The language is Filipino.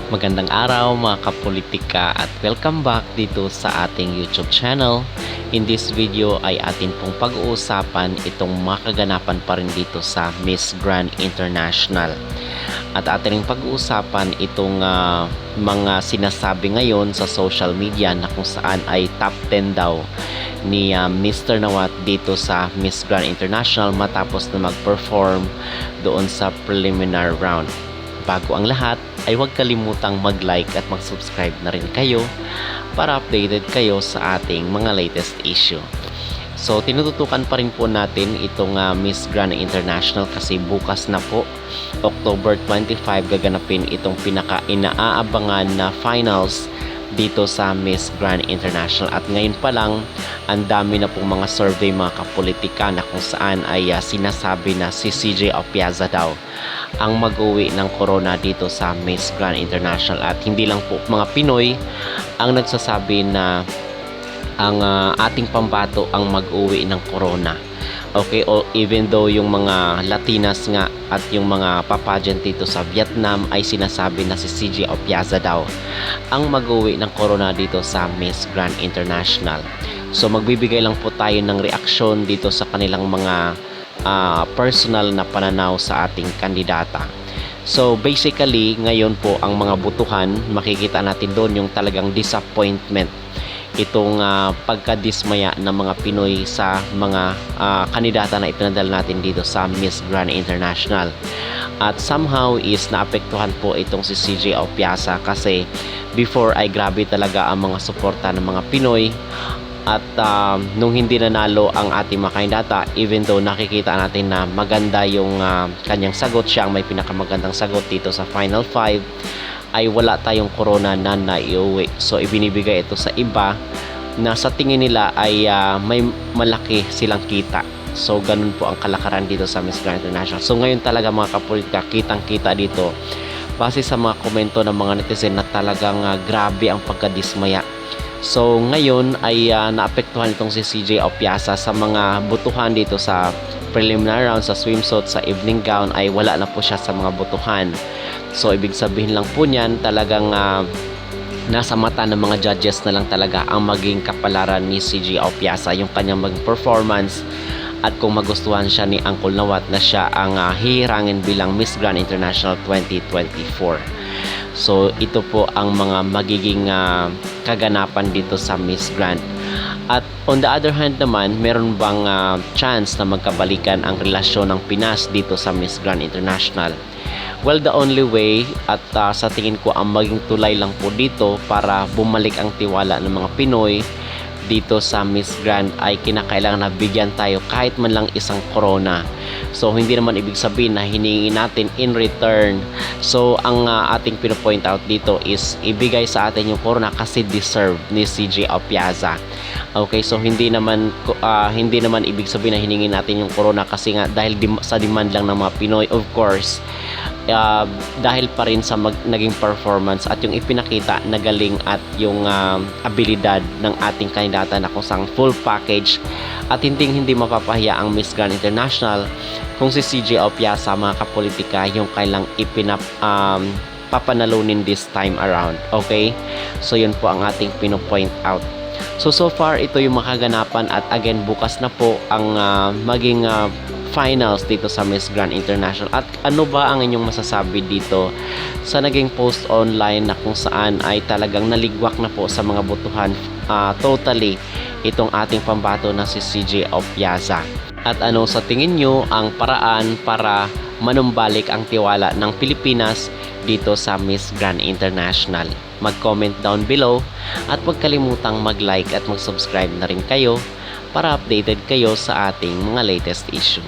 Magandang araw mga kapolitika at welcome back dito sa ating YouTube channel. In this video ay atin pong pag-uusapan itong mga kaganapan pa rin dito sa Miss Grand International. At ating pag-uusapan itong mga sinasabi ngayon sa social media na kung saan ay top 10 daw ni Mr. Nawat dito sa Miss Grand International matapos na mag-perform doon sa preliminary round. Bago ang lahat ay huwag kalimutang mag-like at mag-subscribe na rin kayo para updated kayo sa ating mga latest issue. So tinututukan pa rin po natin itong Miss Grand International kasi bukas na po, October 25, gaganapin itong pinaka-inaabangan na finals dito sa Miss Grand International. At ngayon pa lang, ang dami na pong mga survey mga kapolitika na kung saan ay sinasabi na si CJ Opiaza daw ang mag-uwi ng corona dito sa Miss Grand International. At hindi lang po mga Pinoy ang nagsasabi na ang ating pambato ang mag-uwi ng corona. Okay, even though yung mga Latinas nga at yung mga papageant dito sa Vietnam ay sinasabi na si CJ Opiaza daw ang mag-uwi ng corona dito sa Miss Grand International. So magbibigay lang po tayo ng reaksyon dito sa kanilang mga personal na pananaw sa ating kandidata. So basically ngayon po ang mga butuhan, makikita natin doon yung talagang disappointment, itong pagkadismaya ng mga Pinoy sa mga kandidata na ipinadala natin dito sa Miss Grand International. At somehow is naapektuhan po itong si CJ Opiaza kasi before ay grabe talaga ang mga suporta ng mga Pinoy. At nung hindi nanalo ang ating mga kandidata, even though nakikita natin na maganda yung kanyang sagot, siya ang may pinakamagandang sagot dito sa Final 5, ay wala tayong corona na naiuwi. So ibinibigay ito sa iba na sa tingin nila ay may malaki silang kita. So ganun po ang kalakaran dito sa Miss Grand International. So ngayon talaga mga kapolitika, kitang-kita dito base sa mga komento ng mga netizen na talagang grabe ang pagkadismaya. So ngayon ay naapektuhan itong si CJ Opiaza sa mga butuhan dito sa preliminary round, sa swimsuit, sa evening gown ay wala na po siya sa mga butuhan. So ibig sabihin lang po niyan talagang nasa mata ng mga judges na lang talaga ang maging kapalaran ni CJ Opiaza, yung kanyang maging performance, at kung magustuhan siya ni Uncle Nawat na siya ang hihirangin bilang Miss Grand International 2024. So ito po ang mga magiging kaganapan dito sa Miss Grand. At on the other hand naman, meron bang chance na magkabalikan ang relasyon ng Pinas dito sa Miss Grand International? Well, the only way at sa tingin ko ang maging tulay lang po dito para bumalik ang tiwala ng mga Pinoy dito sa Miss Grand ay kinakailangan na bigyan tayo kahit man lang isang corona. So hindi naman ibig sabihin na hiningi natin in return. So ang ating pinopoint out dito is ibigay sa atin yung corona kasi deserve ni CJ Opiaza. Okay, so hindi naman ibig sabihin na hiningi natin yung corona kasi nga dahil sa demand lang ng mga Pinoy. Of course, dahil pa rin sa naging performance at yung ipinakita na galing at yung abilidad ng ating kandidata na kung sang full package at hindi mapapahiya ang Miss Grand International kung si CJ Opiaza mga kapolitika yung kailang papanalunin this time around. Okay, so yun po ang ating pinopoint out. So far ito yung makaganapan at again bukas na po ang maging finals dito sa Miss Grand International. At ano ba ang inyong masasabi dito sa naging post online na kung saan ay talagang naligwak na po sa mga butuhan totally itong ating pambato na si CJ Opiaza? At ano sa tingin nyo ang paraan para manumbalik ang tiwala ng Pilipinas dito sa Miss Grand International? Mag-comment down below at huwag kalimutang mag-like at mag-subscribe na rin kayo para updated kayo sa ating mga latest issue.